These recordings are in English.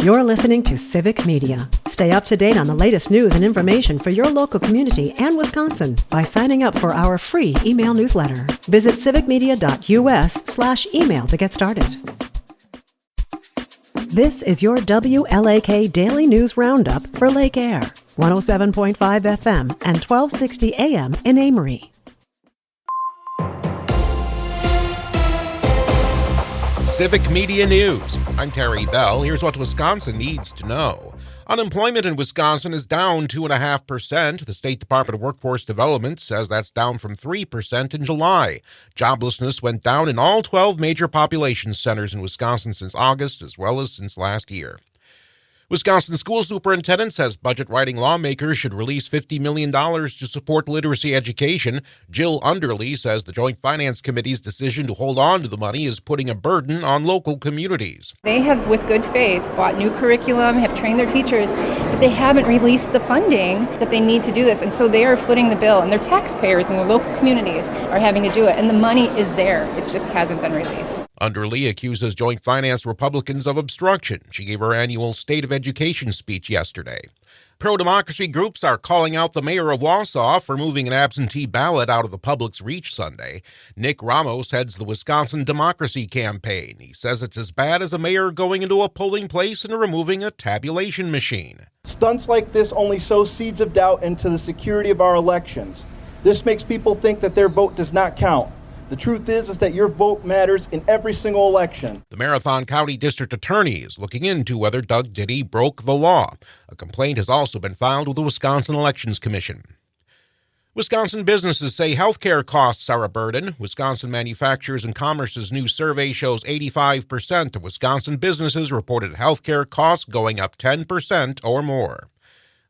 You're listening to Civic Media. Stay up to date on the latest news and information for your local community and Wisconsin by signing up for our free email newsletter. Visit civicmedia.us/email to get started. This is your WLAK Daily News Roundup for Lake Air, 107.5 FM and 1260 AM in Amory. Civic Media News. I'm Terry Bell. Here's what Wisconsin needs to know. Unemployment in Wisconsin is down 2.5%. The State Department of Workforce Development says that's down from 3% in July. Joblessness went down in all 12 major population centers in Wisconsin since August, as well as since last year. Wisconsin school superintendent says budget-writing lawmakers should release $50 million to support literacy education. Jill Underly says the Joint Finance Committee's decision to hold on to the money is putting a burden on local communities. They have, with good faith, bought new curriculum, have trained their teachers, but they haven't released the funding that they need to do this. And so they are footing the bill, and their taxpayers and their local communities are having to do it. And the money is there. It just hasn't been released. Underly accuses Joint Finance Republicans of obstruction. She gave her annual State of Education speech yesterday. Pro-democracy groups are calling out the mayor of Wausau for moving an absentee ballot out of the public's reach Sunday. Nick Ramos heads the Wisconsin Democracy Campaign. He says it's as bad as a mayor going into a polling place and removing a tabulation machine. Stunts like this only sow seeds of doubt into the security of our elections. This makes people think that their vote does not count. The truth is that your vote matters in every single election. The Marathon County District Attorney is looking into whether Doug Diddy broke the law. A complaint has also been filed with the Wisconsin Elections Commission. Wisconsin businesses say healthcare costs are a burden. Wisconsin Manufacturers and Commerce's new survey shows 85% of Wisconsin businesses reported healthcare costs going up 10% or more.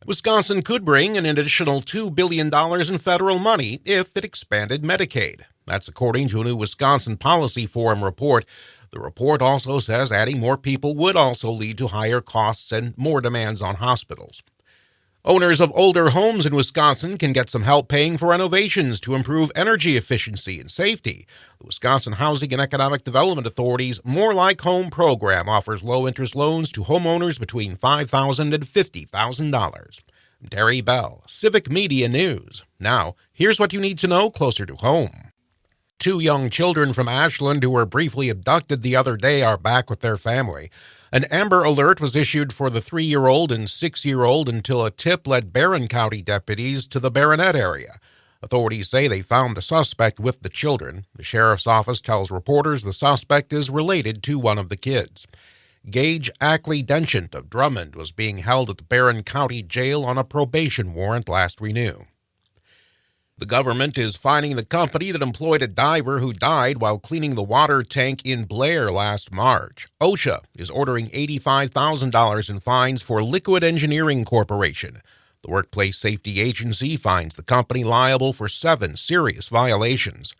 Wisconsin could bring an additional $2 billion in federal money if it expanded Medicaid. That's according to a new Wisconsin Policy Forum report. The report also says adding more people would also lead to higher costs and more demands on hospitals. Owners of older homes in Wisconsin can get some help paying for renovations to improve energy efficiency and safety. The Wisconsin Housing and Economic Development Authority's More Like Home program offers low-interest loans to homeowners between $5,000 and $50,000. I'm Terry Bell, Civic Media News. Now, here's what you need to know closer to home. 2 young children from Ashland who were briefly abducted the other day are back with their family. An Amber Alert was issued for the 3-year-old and 6-year-old until a tip led Barron County deputies to the Baronet area. Authorities say they found the suspect with the children. The sheriff's office tells reporters the suspect is related to one of the kids. Gage Ackley Denchant of Drummond was being held at the Barron County Jail on a probation warrant last renew. The government is fining the company that employed a diver who died while cleaning the water tank in Blair last March. OSHA is ordering $85,000 in fines for Liquid Engineering Corporation. The Workplace Safety Agency finds the company liable for 7 serious violations.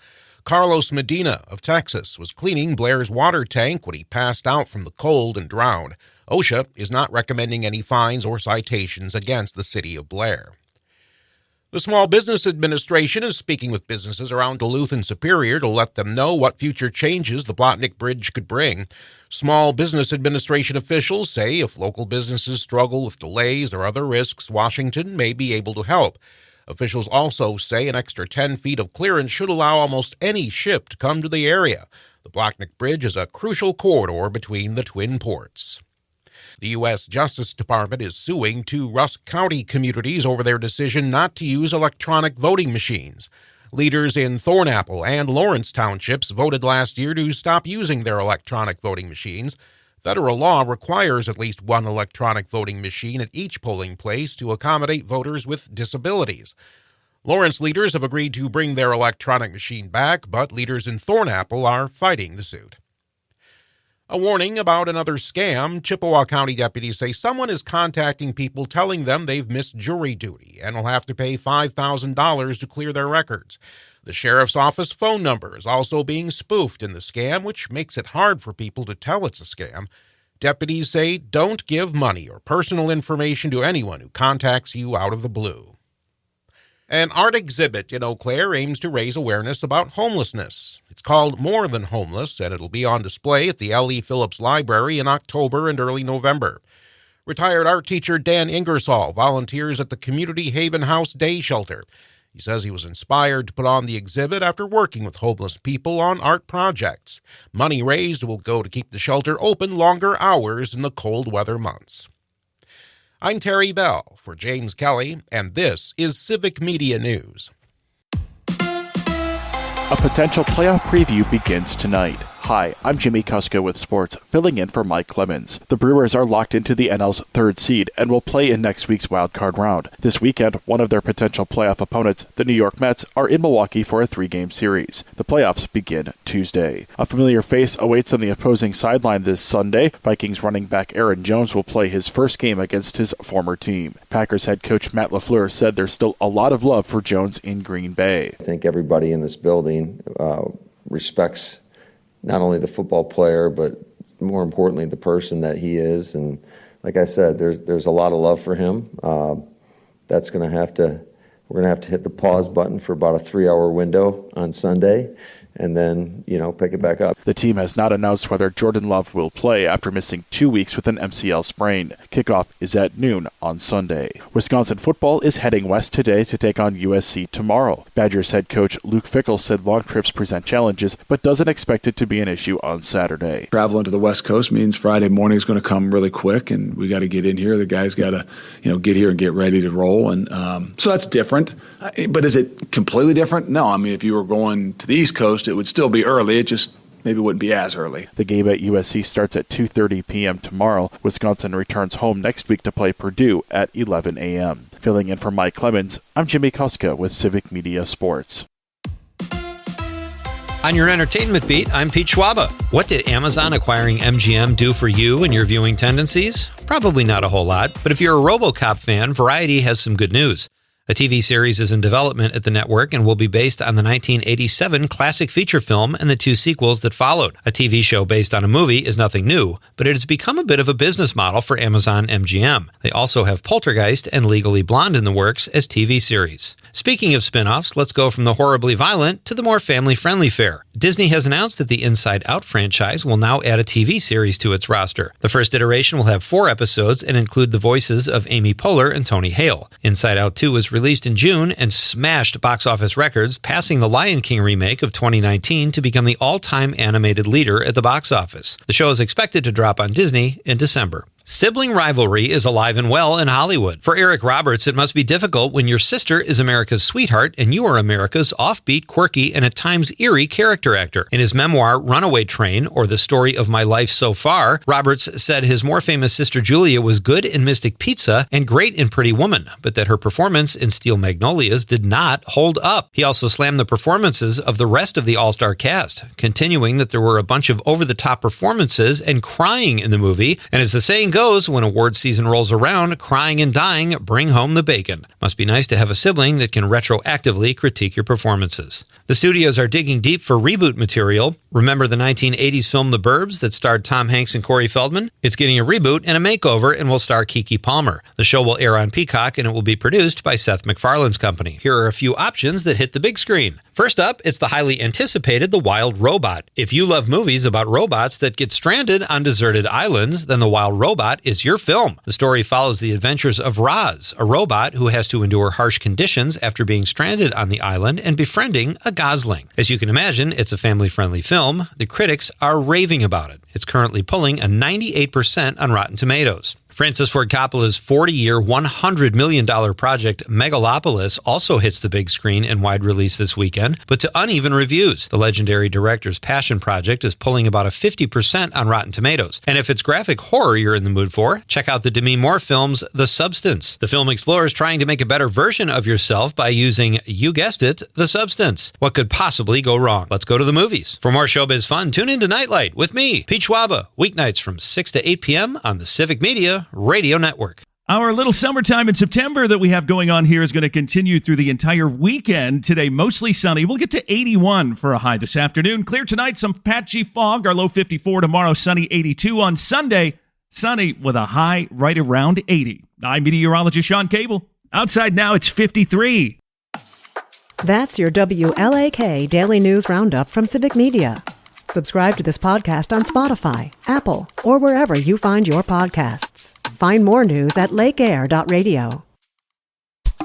Carlos Medina of Texas was cleaning Blair's water tank when he passed out from the cold and drowned. OSHA is not recommending any fines or citations against the city of Blair. The Small Business Administration is speaking with businesses around Duluth and Superior to let them know what future changes the Blotnick Bridge could bring. Small Business Administration officials say if local businesses struggle with delays or other risks, Washington may be able to help. Officials also say an extra 10 feet of clearance should allow almost any ship to come to the area. The Blotnick Bridge is a crucial corridor between the twin ports. The U.S. Justice Department is suing 2 Rusk County communities over their decision not to use electronic voting machines. Leaders in Thornapple and Lawrence Townships voted last year to stop using their electronic voting machines. Federal law requires at least 1 electronic voting machine at each polling place to accommodate voters with disabilities. Lawrence leaders have agreed to bring their electronic machine back, but leaders in Thornapple are fighting the suit. A warning about another scam. Chippewa County deputies say someone is contacting people telling them they've missed jury duty and will have to pay $5,000 to clear their records. The sheriff's office phone number is also being spoofed in the scam, which makes it hard for people to tell it's a scam. Deputies say don't give money or personal information to anyone who contacts you out of the blue. An art exhibit in Eau Claire aims to raise awareness about homelessness. It's called More Than Homeless, and it'll be on display at the L.E. Phillips Library in October and early November. Retired art teacher Dan Ingersoll volunteers at the Community Haven House Day Shelter. He says he was inspired to put on the exhibit after working with homeless people on art projects. Money raised will go to keep the shelter open longer hours in the cold weather months. I'm Terry Bell for James Kelly, and this is Civic Media News. A potential playoff preview begins tonight. Hi, I'm Jimmy Kuska with sports, filling in for Mike Clemens. The Brewers are locked into the NL's third seed and will play in next week's wildcard round. This weekend, one of their potential playoff opponents, the New York Mets, are in Milwaukee for a 3-game series. The playoffs begin Tuesday. A familiar face awaits on the opposing sideline this Sunday. Vikings running back Aaron Jones will play his first game against his former team. Packers head coach Matt LaFleur said there's still a lot of love for Jones in Green Bay. I think everybody in this building respects not only the football player, but more importantly, the person that he is. And like I said, there's a lot of love for him. We're going to have to hit the pause button for about a 3-hour window on Sunday, and then, pick it back up. The team has not announced whether Jordan Love will play after missing 2 weeks with an MCL sprain. Kickoff is at noon on Sunday. Wisconsin football is heading west today to take on USC tomorrow. Badgers head coach Luke Fickell said long trips present challenges, but doesn't expect it to be an issue on Saturday. Traveling to the West Coast means Friday morning is going to come really quick, and we got to get in here. The guys got to, get here and get ready to roll, and so that's different. But is it completely different? No. I mean, if you were going to the East Coast, it would still be early. It just maybe wouldn't be as early. The game at USC starts at 2:30 p.m. tomorrow. Wisconsin returns home next week to play Purdue at 11 a.m. Filling in for Mike Clemens, I'm Jimmy Kuska with Civic Media Sports. On your entertainment beat, I'm Pete Schwaba. What did Amazon acquiring MGM do for you and your viewing tendencies? Probably not a whole lot, but if you're a RoboCop fan, Variety has some good news. A TV series is in development at the network and will be based on the 1987 classic feature film and the 2 sequels that followed. A TV show based on a movie is nothing new, but it has become a bit of a business model for Amazon MGM. They also have Poltergeist and Legally Blonde in the works as TV series. Speaking of spin-offs, let's go from the horribly violent to the more family-friendly fare. Disney has announced that the Inside Out franchise will now add a TV series to its roster. The first iteration will have 4 episodes and include the voices of Amy Poehler and Tony Hale. Inside Out 2 was released in June and smashed box office records, passing the Lion King remake of 2019 to become the all-time animated leader at the box office. The show is expected to drop on Disney in December. Sibling rivalry is alive and well in Hollywood. For Eric Roberts, it must be difficult when your sister is America's sweetheart and you are America's offbeat, quirky, and at times eerie character actor. In his memoir, Runaway Train, or The Story of My Life So Far, Roberts said his more famous sister Julia was good in Mystic Pizza and great in Pretty Woman, but that her performance in Steel Magnolias did not hold up. He also slammed the performances of the rest of the all-star cast, continuing that there were a bunch of over-the-top performances and crying in the movie, and as the saying goes, when award season rolls around, crying and dying bring home the bacon. Must be nice to have a sibling that can retroactively critique your performances. The studios are digging deep for reboot material. Remember the 1980s film The Burbs that starred Tom Hanks and Corey Feldman? It's getting a reboot and a makeover and will star Keke Palmer. The show will air on Peacock and it will be produced by Seth MacFarlane's company. Here are a few options that hit the big screen. First up, it's the highly anticipated The Wild Robot. If you love movies about robots that get stranded on deserted islands, then The Wild Robot is your film. The story follows the adventures of Roz, a robot who has to endure harsh conditions after being stranded on the island and befriending a gosling. As you can imagine, it's a family-friendly film. The critics are raving about it. It's currently pulling a 98% on Rotten Tomatoes. Francis Ford Coppola's 40-year, $100 million project Megalopolis also hits the big screen in wide release this weekend, but to uneven reviews. The legendary director's passion project is pulling about a 50% on Rotten Tomatoes. And if it's graphic horror you're in the mood for, check out the Demi Moore film's The Substance. The film explores trying to make a better version of yourself by using, you guessed it, the substance. What could possibly go wrong? Let's go to the movies. For more showbiz fun, tune into Nightlight with me, Pete Schwaba, weeknights from 6 to 8 p.m. on the Civic Media Radio Network. Our little summertime in September that we have going on here is going to continue through the entire weekend. Today, mostly sunny. We'll get to 81 for a high this afternoon. Clear tonight, some patchy fog. Our low 54 tomorrow, sunny 82 on Sunday. Sunny with a high right around 80. I'm meteorologist Sean Cable. Outside now, it's 53. That's your WLAK Daily News Roundup from Civic Media. Subscribe to this podcast on Spotify, Apple, or wherever you find your podcasts. Find more news at lakeair.radio.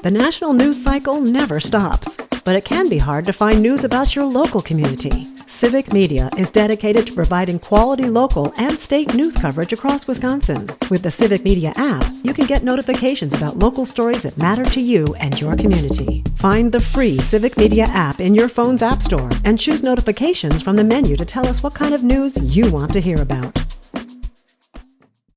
The national news cycle never stops, but it can be hard to find news about your local community. Civic Media is dedicated to providing quality local and state news coverage across Wisconsin. With the Civic Media app, you can get notifications about local stories that matter to you and your community. Find the free Civic Media app in your phone's app store and choose notifications from the menu to tell us what kind of news you want to hear about.